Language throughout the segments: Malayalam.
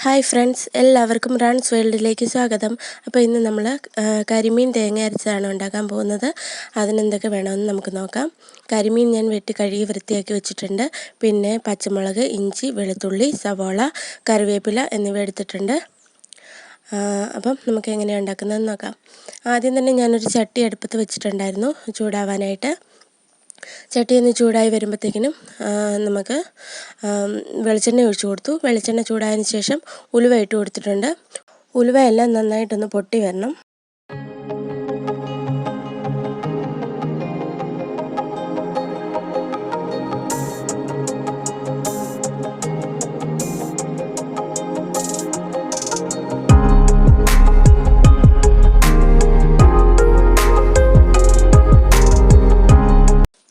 ഹായ് ഫ്രണ്ട്സ്, എല്ലാവർക്കും റാൺസ് വേൾഡിലേക്ക് സ്വാഗതം. അപ്പോൾ ഇന്ന് നമ്മൾ കരിമീൻ തേങ്ങ അരച്ചതാണ് ഉണ്ടാക്കാൻ പോകുന്നത്. അതിനെന്തൊക്കെ വേണമെന്ന് നമുക്ക് നോക്കാം. കരിമീൻ ഞാൻ വെട്ടി കഴുകി വൃത്തിയാക്കി വെച്ചിട്ടുണ്ട്. പിന്നെ പച്ചമുളക്, ഇഞ്ചി, വെളുത്തുള്ളി, സവോള, കറിവേപ്പില എന്നിവ എടുത്തിട്ടുണ്ട്. അപ്പം നമുക്ക് എങ്ങനെയാണ് ഉണ്ടാക്കുന്നതെന്ന് നോക്കാം. ആദ്യം തന്നെ ഞാനൊരു ചട്ടി അടുപ്പത്ത് വെച്ചിട്ടുണ്ടായിരുന്നു ചൂടാവാനായിട്ട്. ചട്ടി ഒന്ന് ചൂടായി വരുമ്പോഴത്തേക്കിനും നമുക്ക് വെളിച്ചെണ്ണ ഒഴിച്ചു കൊടുത്തു. വെളിച്ചെണ്ണ ചൂടായതിന് ശേഷം ഉലുവ ഇട്ട് കൊടുത്തിട്ടുണ്ട്. ഉലുവയെല്ലാം നന്നായിട്ടൊന്ന് പൊട്ടി വരണം.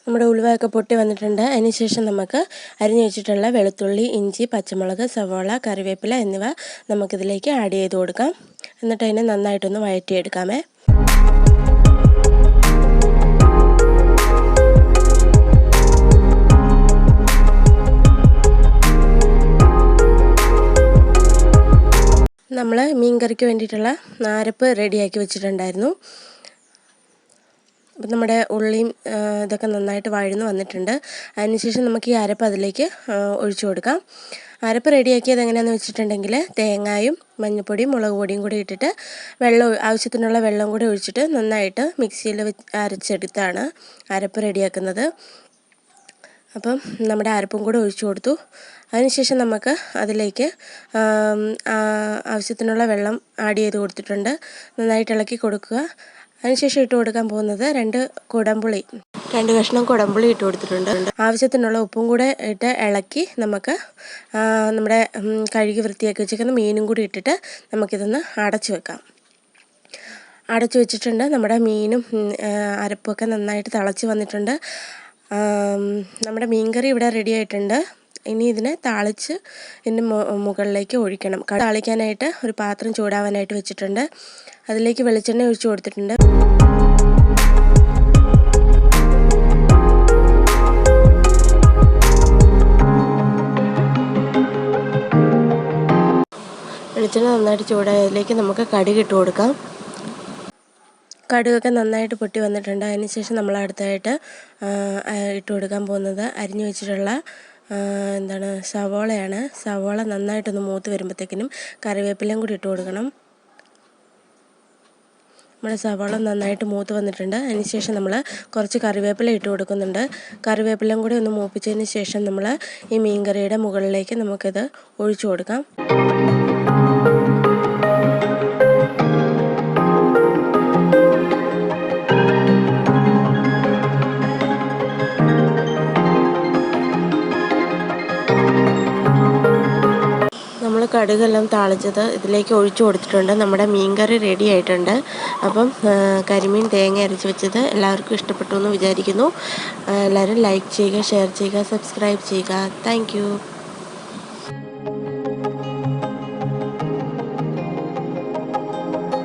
നമ്മുടെ ഉലുവയൊക്കെ പൊട്ടി വന്നിട്ടുണ്ട്. അതിനുശേഷം നമുക്ക് അരിഞ്ഞു വെച്ചിട്ടുള്ള വെളുത്തുള്ളി, ഇഞ്ചി, പച്ചമുളക്, സവോള, കറിവേപ്പില എന്നിവ നമുക്കിതിലേക്ക് ആഡ് ചെയ്ത് കൊടുക്കാം. എന്നിട്ട് അതിനെ നന്നായിട്ടൊന്ന് വഴറ്റിയെടുക്കാമേ. നമ്മൾ മീൻ കറിക്ക് വേണ്ടിയിട്ടുള്ള അരപ്പ് റെഡിയാക്കി വെച്ചിട്ടുണ്ടായിരുന്നു. അപ്പം നമ്മുടെ ഉള്ളിയും ഇതൊക്കെ നന്നായിട്ട് വഴന്ന് വന്നിട്ടുണ്ട്. അതിനുശേഷം നമുക്ക് ഈ അരപ്പ് അതിലേക്ക് ഒഴിച്ചു കൊടുക്കാം. അരപ്പ് റെഡിയാക്കിയത് എങ്ങനെയാണെന്ന് വെച്ചിട്ടുണ്ടെങ്കിൽ തേങ്ങയും മഞ്ഞൾപ്പൊടിയും മുളക് പൊടിയും കൂടി ഇട്ടിട്ട് ആവശ്യത്തിനുള്ള വെള്ളം കൂടി ഒഴിച്ചിട്ട് നന്നായിട്ട് മിക്സിയിൽ അരച്ചെടുത്താണ് അരപ്പ് റെഡിയാക്കുന്നത്. അപ്പം നമ്മുടെ അരപ്പും കൂടെ ഒഴിച്ചു കൊടുത്തു. അതിനുശേഷം നമുക്ക് അതിലേക്ക് ആവശ്യത്തിനുള്ള വെള്ളം ആഡ് ചെയ്ത് കൊടുത്തിട്ടുണ്ട്. നന്നായിട്ട് ഇളക്കി കൊടുക്കുക. അതിനുശേഷം ഇട്ട് കൊടുക്കാൻ പോകുന്നത് 2 കഷ്ണം കുടംപുളി ഇട്ട് കൊടുത്തിട്ടുണ്ട്. ആവശ്യത്തിനുള്ള ഉപ്പും കൂടെ ഇട്ട് ഇളക്കി നമുക്ക് നമ്മുടെ കഴുകി വൃത്തിയാക്കി വെച്ചിരിക്കുന്ന മീനും കൂടി ഇട്ടിട്ട് നമുക്കിതൊന്ന് അടച്ചു വെക്കാം. അടച്ചു വെച്ചിട്ടുണ്ട്. നമ്മുടെ മീനും അരപ്പൊക്കെ നന്നായിട്ട് തിളച്ച് വന്നിട്ടുണ്ട്. നമ്മുടെ മീൻകറി ഇവിടെ റെഡി ആയിട്ടുണ്ട്. ഇനി ഇതിനെ താളിച്ച് ഇതിൻ്റെ മുകളിലേക്ക് ഒഴിക്കണം. താളിക്കാനായിട്ട് ഒരു പാത്രം ചൂടാവാനായിട്ട് വെച്ചിട്ടുണ്ട്. അതിലേക്ക് വെളിച്ചെണ്ണ ഒഴിച്ചു കൊടുത്തിട്ടുണ്ട്. വെളിച്ചെണ്ണ നന്നായിട്ട് ചൂടായതിലേക്ക് നമുക്ക് കടുക് ഇട്ട് കൊടുക്കാം. കടുകൊക്കെ നന്നായിട്ട് പൊട്ടി വന്നിട്ടുണ്ട്. അതിനുശേഷം നമ്മൾ അടുത്തായിട്ട് ഇട്ട് കൊടുക്കാൻ പോകുന്നത് അരിഞ്ഞു വെച്ചിട്ടുള്ള സവോളയാണ്. സവോള നന്നായിട്ടൊന്ന് മൂത്ത് വരുമ്പോഴത്തേക്കിനും കറിവേപ്പിലയും കൂടി ഇട്ട് കൊടുക്കണം. നമ്മുടെ സവോള നന്നായിട്ട് മൂത്ത് വന്നിട്ടുണ്ട്. അതിനുശേഷം നമ്മൾ കുറച്ച് കറിവേപ്പില ഇട്ട് കൊടുക്കുന്നുണ്ട്. കറിവേപ്പിലയും കൂടി ഒന്ന് മൂപ്പിച്ചതിന് ശേഷം നമ്മൾ ഈ മീൻകറിയുടെ മുകളിലേക്ക് നമുക്കിത് ഒഴിച്ചു കൊടുക്കാം. നമ്മൾ കടുകെല്ലാം താളിച്ചത് ഇതിലേക്ക് ഒഴിച്ചു കൊടുത്തിട്ടുണ്ട്. നമ്മുടെ മീൻകറി റെഡി ആയിട്ടുണ്ട്. അപ്പം കരിമീൻ തേങ്ങ അരച്ച് വെച്ചത് എല്ലാവർക്കും ഇഷ്ടപ്പെട്ടു എന്ന് വിചാരിക്കുന്നു. എല്ലാവരും ലൈക്ക് ചെയ്യുക, ഷെയർ ചെയ്യുക, സബ്സ്ക്രൈബ് ചെയ്യുക. താങ്ക്